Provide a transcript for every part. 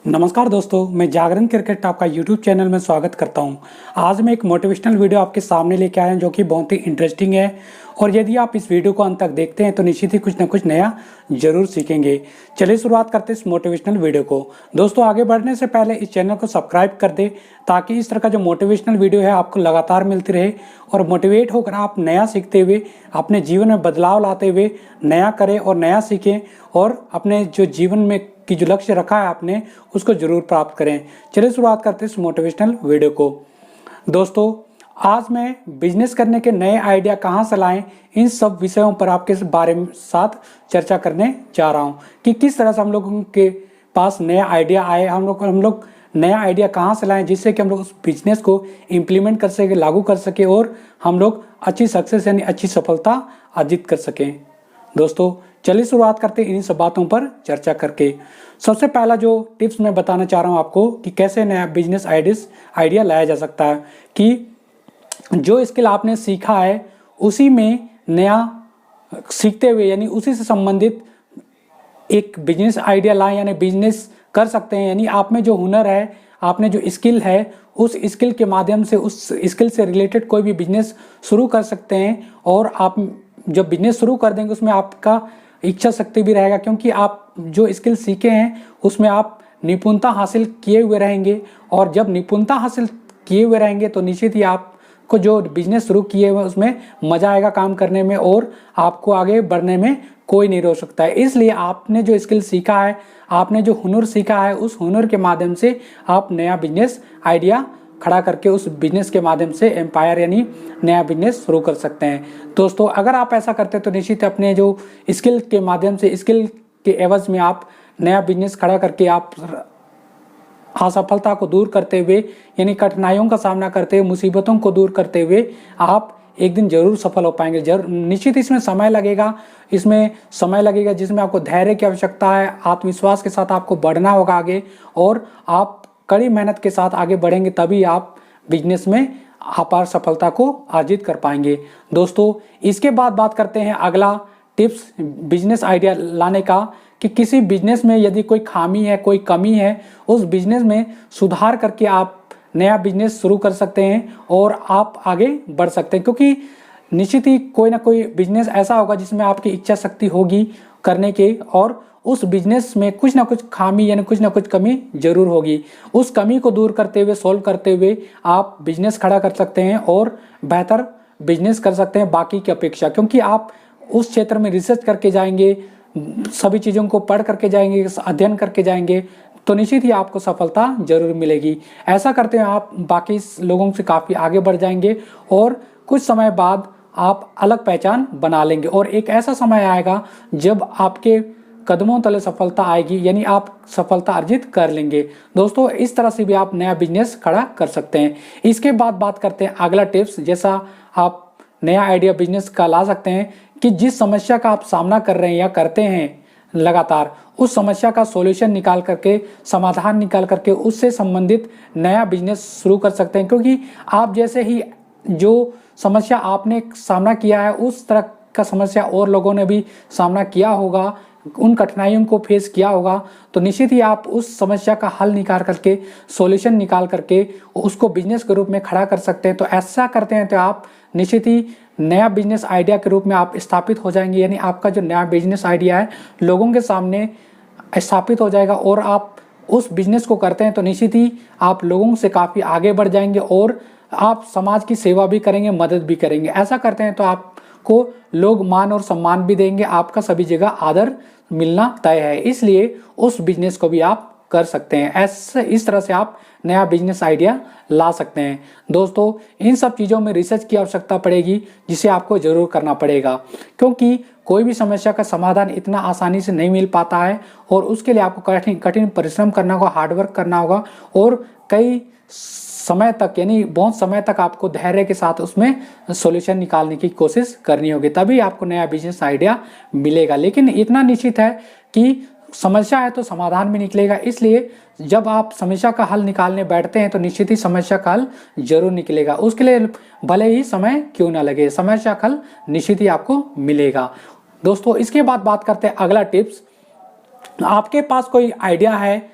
नमस्कार दोस्तों, मैं जागरण क्रिकेट आपका यूट्यूब चैनल में स्वागत करता हूं। आज मैं एक मोटिवेशनल वीडियो आपके सामने लेके आया हूं जो कि बहुत ही इंटरेस्टिंग है। और यदि आप इस वीडियो को अंत तक देखते हैं तो निश्चित ही कुछ ना कुछ नया जरूर सीखेंगे। चलिए शुरुआत करते हैं इस मोटिवेशनल वीडियो को। दोस्तों, आगे बढ़ने से पहले इस चैनल को सब्सक्राइब कर दे ताकि इस तरह का जो मोटिवेशनल वीडियो है आपको लगातार मिलती रहे और मोटिवेट होकर आप नया सीखते हुए अपने जीवन में बदलाव लाते हुए नया करें और नया सीखें और अपने जो जीवन में की जो लक्ष्य रखा है आपने उसको जरूर प्राप्त करें। चलिए शुरुआत करते हैं इस मोटिवेशनल वीडियो को। दोस्तों, आज मैं बिजनेस करने के नए आइडिया कहां से लाएं, इन सब विषयों पर आपके बारे में साथ चर्चा करने जा रहा हूं कि किस तरह से हम लोगों के पास नया आइडिया आए, हम लोग नया आइडिया कहां से लाएं जिससे कि हम लोग उस बिजनेस को इम्प्लीमेंट कर सके, लागू कर सके और हम लोग अच्छी सक्सेस यानी अच्छी सफलता अर्जित कर सकें। दोस्तों, चलिए शुरुआत करते हैं इन्हीं सब बातों पर चर्चा करके। सबसे पहला जो टिप्स मैं बताना चाह रहा हूं आपको कि कैसे नया बिजनेस आइडिया लाया जा सकता है कि जो स्किल आपने सीखा है उसी में नया सीखते हुए यानी उसी से संबंधित एक बिजनेस आइडिया लाएं, यानी बिजनेस कर सकते हैं। यानी आप में जो हुनर है, आपने जो स्किल है, उस स्किल के माध्यम से उस स्किल से रिलेटेड कोई भी बिजनेस शुरू कर सकते हैं। और आप जब बिजनेस शुरू कर देंगे उसमें आपका इच्छा शक्ति भी रहेगा, क्योंकि आप जो स्किल सीखे हैं उसमें आप निपुणता हासिल किए हुए रहेंगे। और जब निपुणता हासिल किए हुए रहेंगे तो निश्चित ही आपको जो बिजनेस शुरू किए हुए उसमें मजा आएगा काम करने में और आपको आगे बढ़ने में कोई नहीं रोक सकता है। इसलिए आपने जो स्किल सीखा है, आपने जो हुनर सीखा है, उस हुनर के माध्यम से आप नया बिजनेस आइडिया खड़ा करके उस बिजनेस के माध्यम से एम्पायर यानी नया बिजनेस शुरू कर सकते हैं। दोस्तों, अगर आप ऐसा करते हैं तो निश्चित अपने जो स्किल के माध्यम से, स्किल के एवज में आप नया बिजनेस खड़ा करके आप असफलता को दूर करते हुए यानी कठिनाइयों का सामना करते हुए, मुसीबतों को दूर करते हुए आप एक दिन जरूर सफल हो पाएंगे। जरूर, निश्चित इसमें समय लगेगा, जिसमें आपको धैर्य की आवश्यकता है, आत्मविश्वास के साथ आपको बढ़ना होगा आगे और आप कड़ी मेहनत के साथ आगे बढ़ेंगे, तभी आप बिजनेस में अपार सफलता को अर्जित कर पाएंगे। दोस्तों, इसके बाद बात करते हैं अगला टिप्स बिजनेस आइडिया लाने का कि किसी बिजनेस में यदि कोई खामी है, कोई कमी है, उस बिजनेस में सुधार करके आप नया बिजनेस शुरू कर सकते हैं और आप आगे बढ़ सकते हैं। क्योंकि निश्चित ही कोई ना कोई बिजनेस ऐसा होगा जिसमें आपकी इच्छा शक्ति होगी करने के और उस बिजनेस में कुछ ना कुछ खामी यानी कुछ ना कुछ कमी जरूर होगी। उस कमी को दूर करते हुए, सॉल्व करते हुए आप बिजनेस खड़ा कर सकते हैं और बेहतर बिजनेस कर सकते हैं बाकी की अपेक्षा, क्योंकि आप उस क्षेत्र में रिसर्च करके जाएंगे, सभी चीज़ों को पढ़ करके जाएंगे, अध्ययन करके जाएंगे, तो निश्चित ही आपको सफलता जरूर मिलेगी। ऐसा करते हैं आप बाकी लोगों से काफ़ी आगे बढ़ जाएंगे और कुछ समय बाद आप अलग पहचान बना लेंगे और एक ऐसा समय आएगा जब आपके कदमों तले सफलता आएगी, यानी आप सफलता अर्जित कर लेंगे। दोस्तों, इस तरह से भी आप नया बिजनेस खड़ा कर सकते हैं। इसके बाद बात करते हैं अगला टिप्स, जैसा आप नया आइडिया बिजनेस का ला सकते हैं कि जिस समस्या का आप सामना कर रहे हैं या करते हैं लगातार, उस समस्या का सॉल्यूशन निकाल करके, समाधान निकाल करके उससे संबंधित नया बिजनेस शुरू कर सकते हैं। क्योंकि आप जैसे ही जो समस्या आपने सामना किया है उस तरह का समस्या और लोगों ने भी सामना किया होगा, उन कठिनाइयों को फेस किया होगा, तो निश्चित ही आप उस समस्या का हल निकाल करके, सॉल्यूशन निकाल करके उसको बिजनेस के रूप में खड़ा कर सकते हैं। तो ऐसा करते हैं तो आप निश्चित ही नया बिजनेस आइडिया के रूप में आप स्थापित हो जाएंगे, यानी आपका जो नया बिजनेस आइडिया है लोगों के सामने स्थापित हो जाएगा और आप उस बिजनेस को करते हैं तो निश्चित ही आप लोगों से काफ़ी आगे बढ़ जाएंगे और आप समाज की सेवा भी करेंगे, मदद भी करेंगे। ऐसा करते हैं तो आपको लोग मान और सम्मान भी देंगे, आपका सभी जगह आदर मिलना तय है। इसलिए उस बिजनेस को भी आप कर सकते हैं। ऐसे इस तरह से आप नया बिजनेस आइडिया ला सकते हैं। दोस्तों, इन सब चीज़ों में रिसर्च की आवश्यकता पड़ेगी, जिसे आपको जरूर करना पड़ेगा, क्योंकि कोई भी समस्या का समाधान इतना आसानी से नहीं मिल पाता है और उसके लिए आपको कठिन परिश्रम करना होगा, हार्डवर्क करना होगा और कई समय तक यानी बहुत समय तक आपको धैर्य के साथ उसमें सॉल्यूशन निकालने की कोशिश करनी होगी, तभी आपको नया बिजनेस आइडिया मिलेगा। लेकिन इतना निश्चित है कि समस्या है तो समाधान भी निकलेगा। इसलिए जब आप समस्या का हल निकालने बैठते हैं तो निश्चित ही समस्या का हल जरूर निकलेगा। उसके लिए भले ही समय क्यों ना लगे, समस्या का हल निश्चित ही आपको मिलेगा। दोस्तों, इसके बाद बात करते हैं अगला टिप्स। आपके पास कोई आइडिया है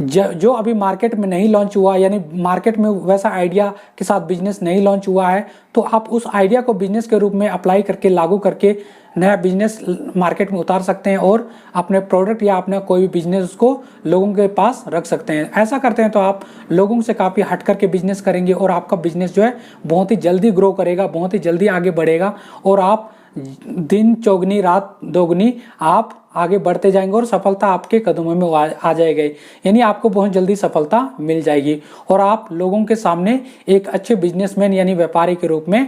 जो अभी मार्केट में नहीं लॉन्च हुआ, यानी मार्केट में वैसा आइडिया के साथ बिजनेस नहीं लॉन्च हुआ है, तो आप उस आइडिया को बिजनेस के रूप में अप्लाई करके, लागू करके नया बिजनेस मार्केट में उतार सकते हैं और अपने प्रोडक्ट या अपना कोई भी बिजनेस को लोगों के पास रख सकते हैं। ऐसा करते हैं तो आप लोगों से काफ़ी हट करके बिजनेस करेंगे और आपका बिजनेस जो है बहुत ही जल्दी ग्रो करेगा, बहुत ही जल्दी आगे बढ़ेगा और आप दिन चौगुनी रात दोगुनी आप आगे बढ़ते जाएंगे और सफलता आपके कदमों में आ जाएगी। यानी आपको बहुत जल्दी सफलता मिल जाएगी और आप लोगों के सामने एक अच्छे बिजनेसमैन यानी व्यापारी के रूप में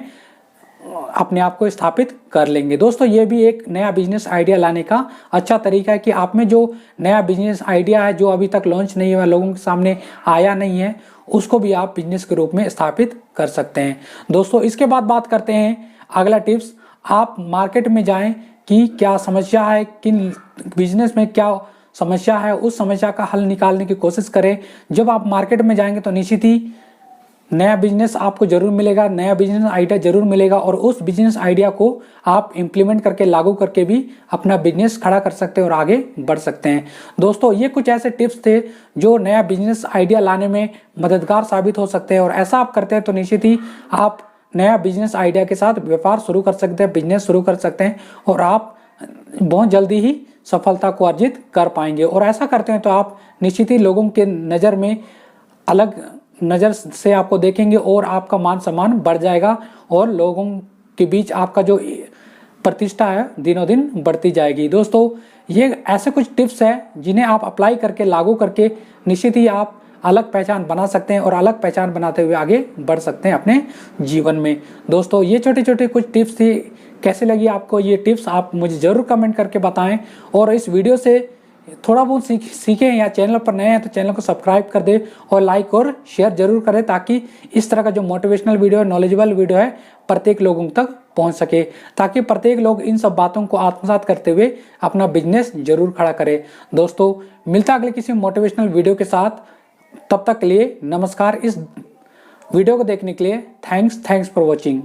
अपने आप को स्थापित कर लेंगे। दोस्तों, ये भी एक नया बिजनेस आइडिया लाने का अच्छा तरीका है कि आप में जो नया बिजनेस आइडिया है जो अभी तक लॉन्च नहीं हुआ, लोगों के सामने आया नहीं है, उसको भी आप बिजनेस के रूप में स्थापित कर सकते हैं। दोस्तों, इसके बाद बात करते हैं अगला टिप्स। आप मार्केट में जाएं कि क्या समस्या है, किन बिजनेस में क्या समस्या है, उस समस्या का हल निकालने की कोशिश करें। जब आप मार्केट में जाएंगे तो निश्चित ही नया बिजनेस आपको जरूर मिलेगा, नया बिजनेस आइडिया जरूर मिलेगा और उस बिजनेस आइडिया को आप इम्प्लीमेंट करके, लागू करके भी अपना बिजनेस खड़ा कर सकते हैं और आगे बढ़ सकते हैं। दोस्तों, ये कुछ ऐसे टिप्स थे जो नया बिजनेस आइडिया लाने में मददगार साबित हो सकते हैं और ऐसा आप करते हैं तो निश्चित ही आप नया बिजनेस आइडिया के साथ व्यापार शुरू कर सकते हैं, बिजनेस शुरू कर सकते हैं और आप बहुत जल्दी ही सफलता को अर्जित कर पाएंगे। और ऐसा करते हैं तो आप निश्चित ही लोगों के नज़र में अलग नज़र से आपको देखेंगे और आपका मान सम्मान बढ़ जाएगा और लोगों के बीच आपका जो प्रतिष्ठा है दिनों दिन बढ़ती जाएगी। दोस्तों, ये ऐसे कुछ टिप्स हैं जिन्हें आप अप्लाई करके, लागू करके निश्चित ही आप अलग पहचान बना सकते हैं और अलग पहचान बनाते हुए आगे बढ़ सकते हैं अपने जीवन में। दोस्तों, ये छोटे छोटे कुछ टिप्स थी। कैसे लगी आपको ये टिप्स, आप मुझे ज़रूर कमेंट करके बताएं और इस वीडियो से थोड़ा बहुत सीखें या चैनल पर नए हैं तो चैनल को सब्सक्राइब कर दें और लाइक और शेयर जरूर करें ताकि इस तरह का जो मोटिवेशनल वीडियो है, नॉलेजेबल वीडियो है, प्रत्येक लोगों तक पहुंच सके, ताकि प्रत्येक लोग इन सब बातों को आत्मसात करते हुए अपना बिजनेस जरूर खड़ा करें। दोस्तों, मिलता अगले किसी मोटिवेशनल वीडियो के साथ। तब तक के लिए नमस्कार। इस वीडियो को देखने के लिए थैंक्स फॉर वॉचिंग।